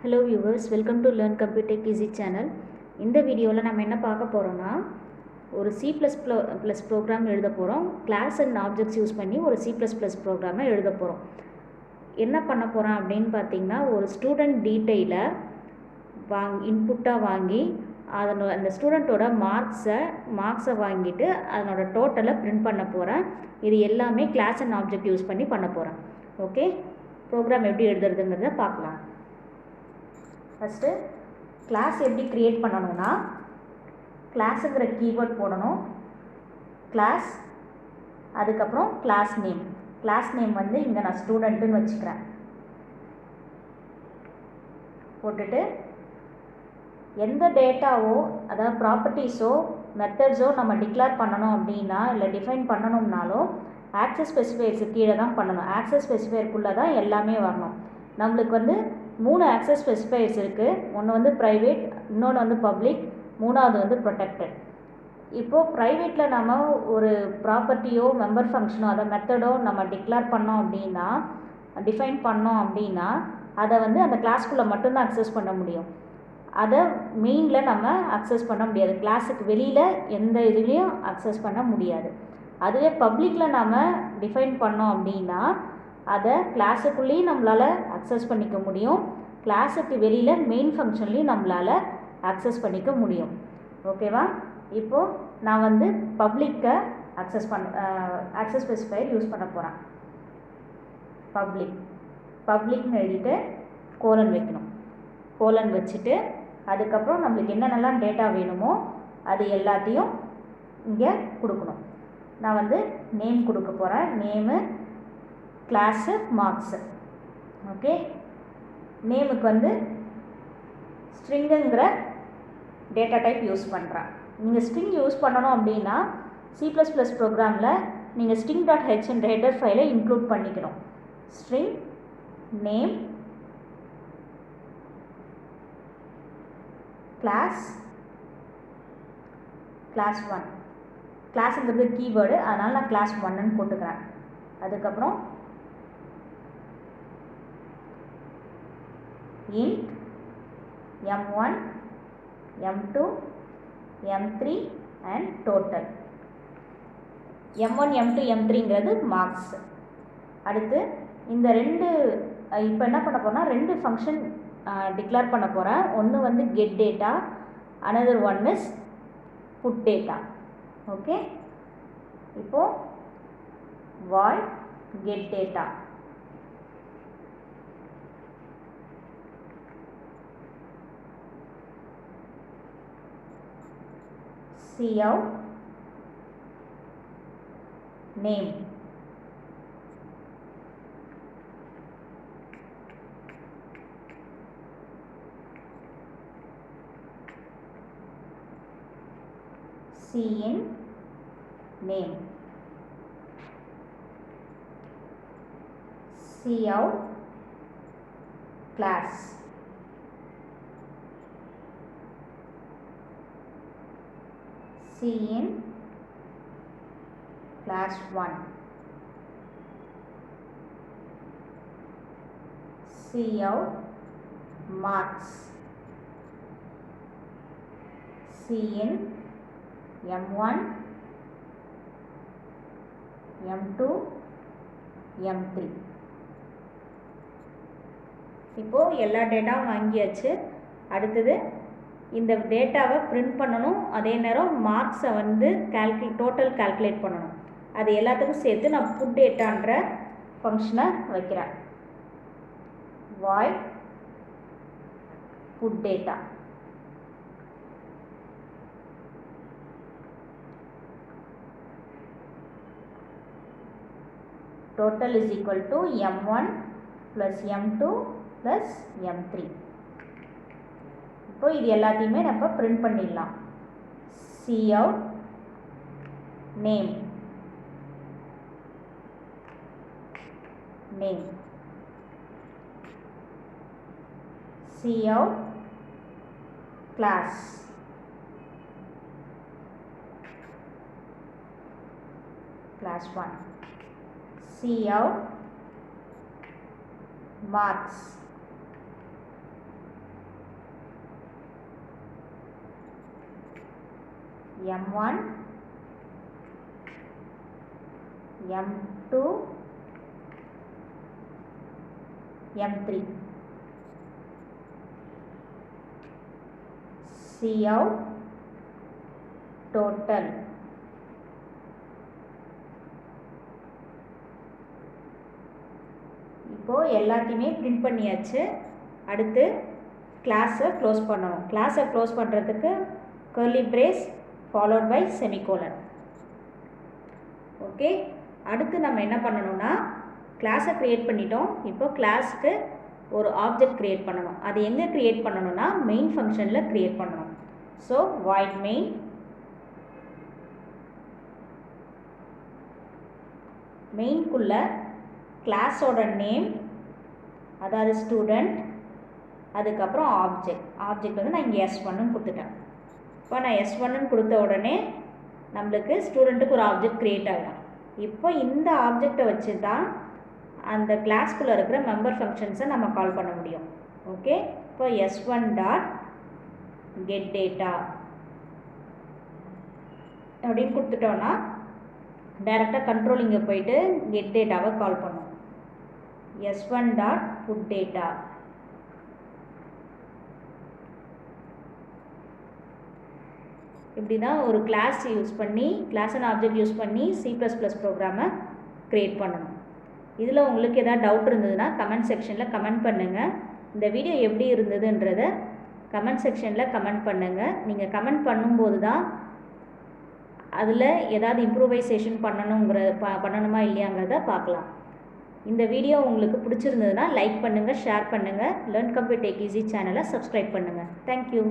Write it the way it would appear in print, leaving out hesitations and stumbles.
Hello viewers, welcome to Learn Computer Easy channel. இந்த வீடியோவில் நம்ம என்ன பார்க்க போகிறோம்னா ஒரு C++ ப்ரோக்ராம் எழுத போகிறோம். கிளாஸ் அண்ட் ஆப்ஜெக்ட்ஸ் யூஸ் பண்ணி ஒரு C++ ப்ரோக்ராமை எழுத போகிறோம். என்ன பண்ண போகிறோம் அப்படின்னு பார்த்தீங்கன்னா, ஒரு ஸ்டூடெண்ட் டீட்டெயிலை இன்புட்டாக வாங்கி அந்த ஸ்டூடெண்ட்டோட மார்க்ஸை வாங்கிட்டு அதனோட டோட்டலை பிரிண்ட் பண்ண போகிறேன். இது எல்லாமே கிளாஸ் அண்ட் ஆப்ஜெக்ட் யூஸ் பண்ணி பண்ண போகிறேன். ஓகே, ப்ரோக்ராம் எப்படி எழுதுறதுங்கிறத பார்க்கலாம். ஃபஸ்ட்டு கிளாஸ் எப்படி க்ரியேட் பண்ணணும்னா, கிளாஸுங்கிற கீவேர்ட் போடணும். கிளாஸ், அதுக்கப்புறம் கிளாஸ் நேம் வந்து இங்கே நான் ஸ்டூடெண்ட்டுன்னு வச்சுக்கிறேன். போட்டுட்டு எந்த டேட்டாவோ அதாவது ப்ராப்பர்ட்டிஸோ மெத்தட்ஸோ நம்ம டிக்ளேர் பண்ணணும் அப்படின்னா இல்லை டிஃபைன் பண்ணணும்னாலும் ஆக்சஸ் ஸ்பெசிஃபையர்ஸு கீழே தான் பண்ணணும். ஆக்சஸ் ஸ்பெசிஃபையருக்குள்ளே தான் எல்லாமே வரணும். நம்மளுக்கு வந்து 3 ஆக்சஸ் ஸ்பெசிஃபையர்ஸ் இருக்குது. ஒன்று வந்து ப்ரைவேட், இன்னொன்று வந்து பப்ளிக், மூணாவது வந்து ப்ரொடெக்டட். இப்போது ப்ரைவேட்டில் நம்ம ஒரு ப்ராப்பர்ட்டியோ மெம்பர் ஃபங்க்ஷனோ அதை மெத்தடோ நம்ம டிக்ளேர் பண்ணோம் அப்படின்னா, டிஃபைன் பண்ணோம் அப்படின்னா அதை வந்து அந்த கிளாஸ்க்குள்ளே மட்டும்தான் அக்சஸ் பண்ண முடியும். அதை மெயினில் நம்ம அக்சஸ் பண்ண முடியாது. கிளாஸுக்கு வெளியில் எந்த இதுலேயும் அக்சஸ் பண்ண முடியாது. அதுவே பப்ளிக்கில் நம்ம டிஃபைன் பண்ணோம் அப்படின்னா அதை கிளாஸுக்குள்ளேயும் நம்மளால் அக்சஸ் பண்ணிக்க முடியும், கிளாஸுக்கு வெளியில் மெயின் ஃபங்க்ஷன்லேயும் நம்மளால் அக்சஸ் பண்ணிக்க முடியும். ஓகேவா? இப்போது நான் வந்து பப்ளிக்கை ஆக்சஸ் ஸ்பெசிஃபையர் யூஸ் பண்ண போகிறேன். பப்ளிக்னு எழுதிட்டு கோலன் வைக்கணும். கோலன் வச்சுட்டு அதுக்கப்புறம் நம்மளுக்கு என்னென்னலாம் டேட்டா வேணுமோ அது எல்லாத்தையும் இங்கே கொடுக்கணும். நான் வந்து நேம் கொடுக்க போகிறேன். Name, class, marks. ஓகே, நேமுக்கு வந்து ஸ்ட்ரிங்குங்கிற டேட்டா டைப் யூஸ் பண்ணுறேன். நீங்கள் ஸ்ட்ரிங் யூஸ் பண்ணணும் அப்படின்னா C++ ப்ரோக்ராமில் நீங்கள் string.h என்ற ஹெடர் ஃபைலை இன்க்ளூட் பண்ணிக்கணும். String name class 1. கிளாஸுங்கிறது கீவேர்டு, அதனால் நான் கிளாஸ் 1ன்னு போட்டுக்கிறேன். அதுக்கப்புறம் int m1 m2 m3 and total. m1 m2 m3ங்கிறது மார்க்ஸ். அடுத்து இந்த இப்போ என்ன பண்ண போகிறேன்னா 2 ஃபங்க்ஷன் டிக்ளேர் பண்ண போகிறேன். ஒன்று வந்து get data, another one is put data. Okay, இப்போது void get data, cout name, cin name, cout class, cin class 1, cout marks, cin m1 m2 m3. இப்போது எல்லா டேட்டாவும் வாங்கியாச்சு. அடுத்தது இந்த டேட்டாவை பிரிண்ட் பண்ணணும். அதே நேரம் மார்க்ஸை வந்து டோட்டல் கால்குலேட் பண்ணணும். அது எல்லாத்துக்கும் சேர்த்து நான் புட் டேட்டான்ற ஃபங்க்ஷனை வைக்கிறேன். void put data. Total is equal to m1 plus m2 plus m3. இப்போ இது எல்லாத்தையுமே நம்ம பிரிண்ட் பண்ணிடலாம். cout name cout class class 1, cout marks M1 M2 M3 Cout total இப்போ எல்லாத்தையுமே பிரிண்ட் பண்ணியாச்சு. அடுத்து கிளாஸை க்ளோஸ் பண்ணணும். கிளாஸை க்ளோஸ் பண்ணுறதுக்கு curly brace followed by semicolon. Okay, அடுத்து நம்ம என்ன பண்ணணும்னா கிளாஸை க்ரியேட் பண்ணிட்டோம். இப்போ கிளாஸ்க்கு ஒரு ஆப்ஜெக்ட் க்ரியேட் பண்ணணும். அது எங்கே க்ரியேட் பண்ணணும்னா மெயின் ஃபங்க்ஷனில் க்ரியேட் பண்ணணும். ஸோ வாய்ட் மெயின் மெயின்குள்ளே கிளாஸோட நேம், அதாவது ஸ்டூடெண்ட், அதுக்கப்புறம் ஆப்ஜெக்ட் வந்து நான் இங்கே S1ன்னு கொடுத்துட்டேன். இப்போ நான் S1ன்னு கொடுத்த உடனே நம்மளுக்கு ஸ்டூடெண்ட்டுக்கு ஒரு ஆப்ஜெக்ட் க்ரியேட் ஆகிடும். இப்போ இந்த ஆப்ஜெக்டை வச்சு தான் அந்த கிளாஸ்க்குள்ளே இருக்கிற மெம்பர் ஃபங்க்ஷன்ஸை நம்ம கால் பண்ண முடியும். ஓகே, இப்போ S1 டாட் கெட் டேட்டா அப்படின்னு கொடுத்துட்டோன்னா டைரெக்டாக கண்ட்ரோலிங்கை போயிட்டு கெட் டேட்டாவை கால் பண்ணும். S1 dot put data. இப்படி தான் ஒரு கிளாஸ் யூஸ் பண்ணி, கிளாஸ் அண்ட் ஆப்ஜெக்ட் யூஸ் பண்ணி C++ ப்ரோக்ராமை க்ரியேட் பண்ணணும். இதில் உங்களுக்கு எதாவது டவுட் இருந்ததுன்னா கமெண்ட் செக்ஷனில் கமெண்ட் பண்ணுங்கள். இந்த வீடியோ எப்படி இருந்ததுன்றதை கமெண்ட் செக்ஷனில் கமெண்ட் பண்ணுங்கள். நீங்கள் கமெண்ட் பண்ணும்போது தான் அதில் ஏதாவது இம்ப்ரூவைசேஷன் பண்ணணுமா இல்லையாங்கிறத பார்க்கலாம். இந்த வீடியோ உங்களுக்கு பிடிச்சிருந்ததுன்னா லைக் பண்ணுங்கள், ஷேர் பண்ணுங்கள். லேர்ன் கம்ப்யூட் டேக் ஈஸி சேனலை சப்ஸ்கிரைப் பண்ணுங்கள். தேங்க்யூ.